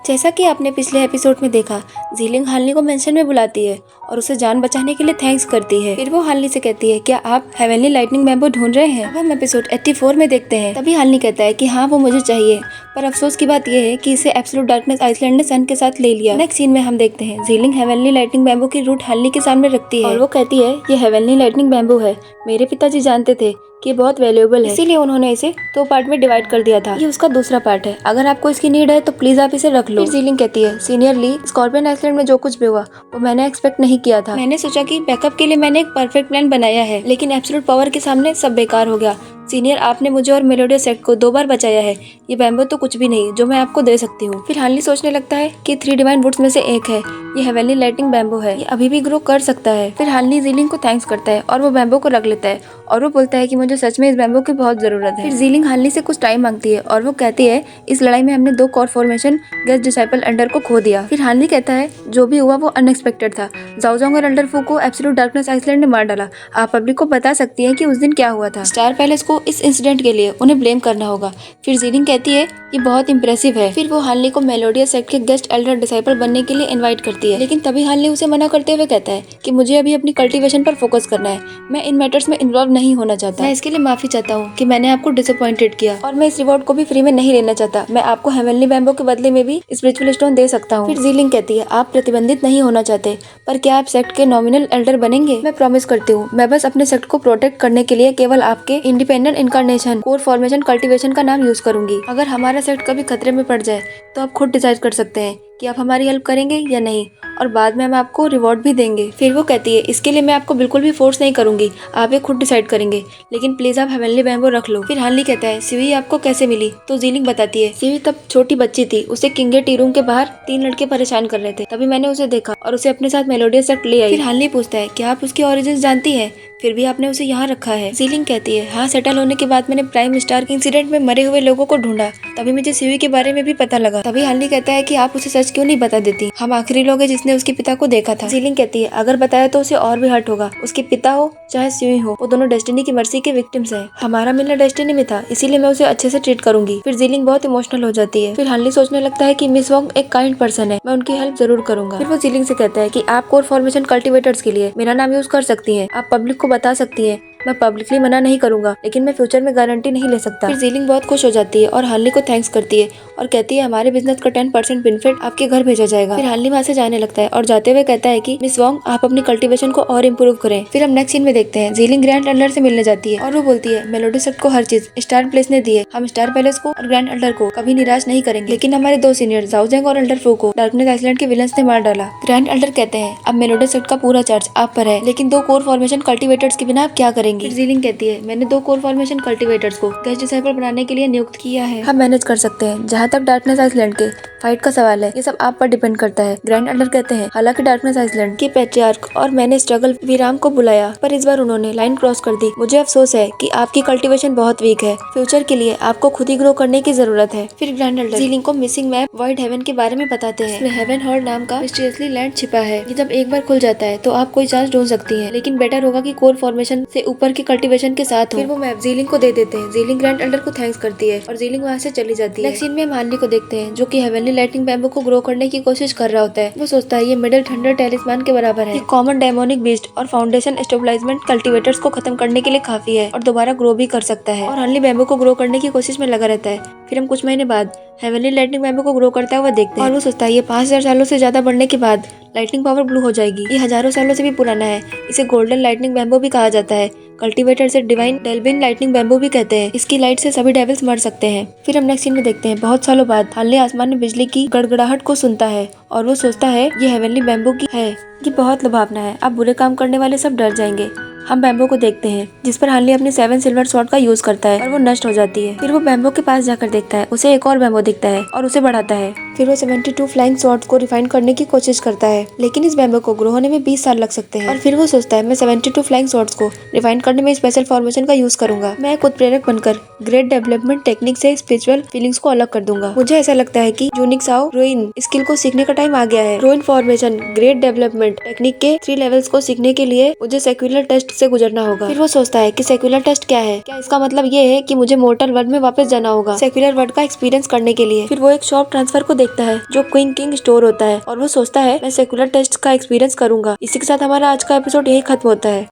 जैसा कि आपने पिछले एपिसोड में देखा, जीलिंग हालनी को मेंशन में बुलाती है और उसे जान बचाने के लिए थैंक्स करती है। फिर वो हालनी से कहती है, क्या आप हेवनली लाइटनिंग बैम्बू ढूंढ रहे हैं? अब हम एपिसोड 84 में देखते हैं। तभी हालनी कहता है कि हाँ वो मुझे चाहिए, पर अफसोस की बात यह है कि इसे एब्सोल्यूट डार्कनेस आइसलैंड ने सन के साथ ले लिया। नेक्स्ट सीन में हम देखते हैं जीलिंग हेवनली लाइटनिंग बैम्बू की रूट हालनी के सामने रखती है और वो कहती है, ये हेवनली लाइटनिंग बैम्बू है। मेरे पिताजी जानते थे कि बहुत वैल्यूएबल है, इसीलिए उन्होंने इसे 2 पार्ट में डिवाइड कर दिया था। ये उसका दूसरा पार्ट है। अगर आपको इसकी नीड है तो प्लीज आप इसे रख लो। फिर जीलिंग कहती है, सीनियरली स्कॉर्पियन आइसलैंड में जो कुछ भी हुआ वो मैंने एक्सपेक्ट नहीं किया था। मैंने सोचा कि बैकअप के लिए मैंने एक परफेक्ट प्लान बनाया है, लेकिन एब्सोल्यूट पावर के सामने सब बेकार हो गया। सीनियर, आपने मुझे और मेलोडियस सेट को 2 बार बचाया है। ये बैम्बू तो कुछ भी नहीं जो मैं आपको दे सकती हूँ। फिर हालनी सोचने लगता है कि 3 डिवाइन वुड्स में से एक है। ये हेवनली लाइटनिंग बैम्बू है, ये अभी भी ग्रो कर सकता है। फिर हालनी जीलिंग को थैंक्स करता है और वो बैम्बू को रख लेता है और वो बोलता है कि मुझे सच में इस बैम्बू की बहुत जरूरत है। फिर जीलिंग हालनी से कुछ टाइम मांगती है और वो कहती है, इस लड़ाई में हमने 2 core formation guest disciple under को खो दिया। फिर हालनी कहता है, जो भी हुआ वो अनएक्सपेक्टेड था। जाओजोंग और अंडरफू को एब्सोल्यूट डार्कनेस आइसलैंड ने मार डाला। आप पब्लिक को बता सकती हैं कि उस दिन क्या हुआ था। स्टार पैलेस को इस इंसिडेंट के लिए उन्हें ब्लेम करना होगा। फिर जीलिंग कहती है, ये बहुत इंप्रेसिव है। फिर वो हालनी को मेलोडियस सेट के गेस्ट एल्डर डिसाइपल बनने के लिए इनवाइट करती है, लेकिन तभी हालनी उसे मना करते हुए कहता है कि मुझे अभी अपनी कल्टीवेशन पर फोकस करना है। मैं इन मैटर्स में इन्वॉल्व नहीं होना चाहता। मैं इसके लिए माफी चाहता हूँ कि मैंने आपको डिसअपॉइंटेड किया और मैं इस रिवॉर्ड को भी फ्री में नहीं लेना चाहता। मैं आपको हेवनली बैम्बू के बदले में भी स्पिरिचुअल स्टोन दे सकता हूँ। फिर जीलिंग कहती है, आप प्रतिबंधित नहीं होना चाहते, पर क्या आप सेक्ट के नॉमिनल एल्डर बनेंगे? मैं प्रॉमिस करती हूँ, मैं बस अपने सेक्ट को प्रोटेक्ट करने के लिए केवल आपके independent incarnation core formation cultivation का नाम यूज करूंगी। अगर हमारा सेक्ट कभी खतरे में पड़ जाए तो आप खुद डिसाइड कर सकते हैं कि आप हमारी हेल्प करेंगे या नहीं, और बाद में हम आपको रिवॉर्ड भी देंगे। फिर वो कहती है, इसके लिए मैं आपको बिल्कुल भी फोर्स नहीं करूंगी, आप ये खुद डिसाइड करेंगे, लेकिन प्लीज आप हेवनली बैम्बू रख लो। फिर हालनी कहता है, सिवी आपको कैसे मिली? तो जीलिंग बताती है, सिवी तब छोटी बच्ची थी, उसे किंगे टी रूम के बाहर 3 लड़के परेशान कर रहे थे, तभी मैंने उसे देखा और उसे अपने साथ मेलोडियस सेट ले आई। फिर हालनी पूछता है, क्या आप उसकी ओरिजिन जानती है? फिर भी आपने उसे यहाँ रखा है। जीलिंग कहती है, हाँ, सेटल होने के बाद मैंने प्राइम स्टार के इंसिडेंट में मरे हुए लोगों को ढूंढा, तभी मुझे सिवी के बारे में भी पता लगा। तभी हालनी कहता है कि आप उसे सच क्यों नहीं बता देती? हम आखिरी लोग हैं जिसने उसके पिता को देखा था। जीलिंग कहती है, अगर बताया तो उसे और भी हर्ट होगा। उसके पिता हो चाहे सिवी हो, वो दोनों डेस्टिनी की मर्जी के विक्टिम्स हैं। हमारा मिलना डेस्टिनी में था, इसीलिए मैं उसे अच्छे से ट्रीट करूंगी। फिर जीलिंग बहुत इमोशनल हो जाती है। फिर हालनी सोचने लगता है कि मिस वोंग एक काइंड पर्सन है, मैं उनकी हेल्प जरूर करूंगा। फिर वो जीलिंग से कहता है कि आप कोर फॉर्मेशन कल्टीवेटर्स के लिए मेरा नाम यूज कर सकती हैं, आप पब्लिक को बता सकती हैं। मैं पब्लिकली मना नहीं करूंगा, लेकिन मैं फ्यूचर में गारंटी नहीं ले सकता। फिर जीलिंग बहुत खुश हो जाती है और हालनी को थैंक्स करती है और कहती है, हमारे बिजनेस का 10% बेनिफिट आपके घर भेजा जाएगा। फिर हालनी वहाँ से जाने लगता है और जाते हुए कहता है कि मिस वोंग, आप अपनी कल्टीवेशन को और इम्प्रूव करें। फिर हम नेक्स्ट सीन में देखते हैं जीलिंग ग्रैंड एल्डर से मिलने जाती है और वो बोलती है, मेलोडी सेट को हर चीज स्टार प्लेस ने दी है, हम स्टार पैलेस को और ग्रैंड एल्डर को कभी निराश नहीं करेंगे, लेकिन हमारे 2 सीनियर जाओजेंग और एल्डर फू को डार्कनेस आइसलैंड के विलन्स ने मार डाला। ग्रैंड एल्डर कहते हैं, अब मेलोडी सेट का पूरा चार्ज आप पर है, लेकिन 2 कोर फॉर्मेशन कल्टीवेटर्स के बिना आप क्या करेंगे? जीलिंग कहती है, मैंने 2 कोर फॉर्मेशन कल्टीवेटर्स को गेस्ट डिसाइपल बनाने के लिए नियुक्त किया है, हम मैनेज कर सकते हैं। जहाँ तक डार्कनेस आइसलैंड के फाइट का सवाल है, ये सब आप पर डिपेंड करता है। ग्रैंड एल्डर कहते हैं, हालांकि डार्कनेस आइसलैंड के पैट्रियार्क और मैंने स्ट्रगल विराम को बुलाया, पर इस बार उन्होंने लाइन क्रॉस कर दी। मुझे अफसोस है कि आपकी कल्टीवेशन बहुत वीक है, फ्यूचर के लिए आपको खुद ही ग्रो करने की जरूरत है। फिर ग्रैंड एल्डर जीलिंग को मिसिंग मैप वॉइड हेवन के बारे में बताते हैं। इसमें हेवन हॉल नाम का मिस्टीरियसली लैंड छिपा है, ये जब एक बार खुल जाता है तो आप कोई चांस ढूंढ सकती है, लेकिन बेटर होगा कि कोर फॉर्मेशन से ऊपर की कल्टीवेशन के साथ हो। फिर वो मैप जीलिंग को दे देते हैं। जीलिंग ग्रैंड एल्डर को थैंक्स करती है और जीलिंग वहाँ से चली जाती है। नेक्स्ट सीन में हम हालनी को देखते हैं जो कि हेवनली लाइटनिंग बैम्बू को ग्रो करने की कोशिश कर रहा होता है। वो सोचता है ये मिडिल थंडर टेलिस्मान के बराबर है, ये कॉमन डेमोनिक बीस्ट और फाउंडेशन स्टेबलाइजमेंट कल्टीवेटर्स को खत्म करने के लिए काफी है और दोबारा ग्रो भी कर सकता है, और हालनी बैम्बू को ग्रो करने की कोशिश में लगा रहता है। फिर हम कुछ महीने बाद हेवनली लाइटनिंग बैम्बू को ग्रो करता हुआ देखते हैं और वो सोचता है ये 5000 सालों से ज्यादा बढ़ने के बाद लाइटनिंग पावर ब्लू हो जाएगी। ये हजारों सालों से भी पुराना है, इसे गोल्डन लाइटनिंग बैम्बू भी कहा जाता है। कल्टीवेटर से डिवाइन डेल्बिन लाइटनिंग बैम्बू भी कहते हैं, इसकी लाइट से सभी डेविल्स मर सकते हैं। फिर हम नेक्स्ट सीन में देखते हैं, बहुत सालों बाद हालनी आसमान में बिजली की गड़गड़ाहट को सुनता है और वो सोचता है ये हेवनली बैम्बू की है, ये बहुत लुभावना है, अब बुरे काम करने वाले सब डर जाएंगे। हम बैम्बू को देखते हैं जिस पर हालनी अपनी 7 सिल्वर स्वॉर्ड का यूज करता है और वो नष्ट हो जाती है। फिर वो बैम्बू के पास जाकर देखता है, उसे एक और बैम्बू दिखता है और उसे बढ़ाता है। फिर वो 72 फ्लाइंग स्वॉर्ड्स को रिफाइन करने की कोशिश करता है, लेकिन इस बैम्बू को ग्रो होने में 20 साल लग सकते हैं। और फिर वो सोचता है मैं 72 फ्लाइंग स्वॉर्ड्स को रिफाइन करने में स्पेशल फॉर्मेशन का यूज करूंगा, मैं एक उत्प्रेरक बनकर ग्रेट डेवलपमेंट टेक्निक से स्पिरिचुअल फीलिंग्स को अलग कर दूंगा। मुझे ऐसा लगता है कि यूनिक्साओ रोइन स्किल को सीखने का टाइम आ गया है। Ruin formation great development technique के 3 लेवल्स को सीखने के लिए मुझे सेक्युलर टेस्ट उससे गुजरना होगा। फिर वो सोचता है कि सेक्युलर टेस्ट क्या है, क्या इसका मतलब ये है कि मुझे मोर्टल वर्ल्ड में वापस जाना होगा सेक्युलर वर्ल्ड का एक्सपीरियंस करने के लिए। फिर वो एक शॉप ट्रांसफर को देखता है जो क्वीन किंग स्टोर होता है और वो सोचता है मैं सेक्युलर टेस्ट का एक्सपीरियंस करूंगा। इसी के साथ हमारा आज का एपिसोड यही खत्म होता है।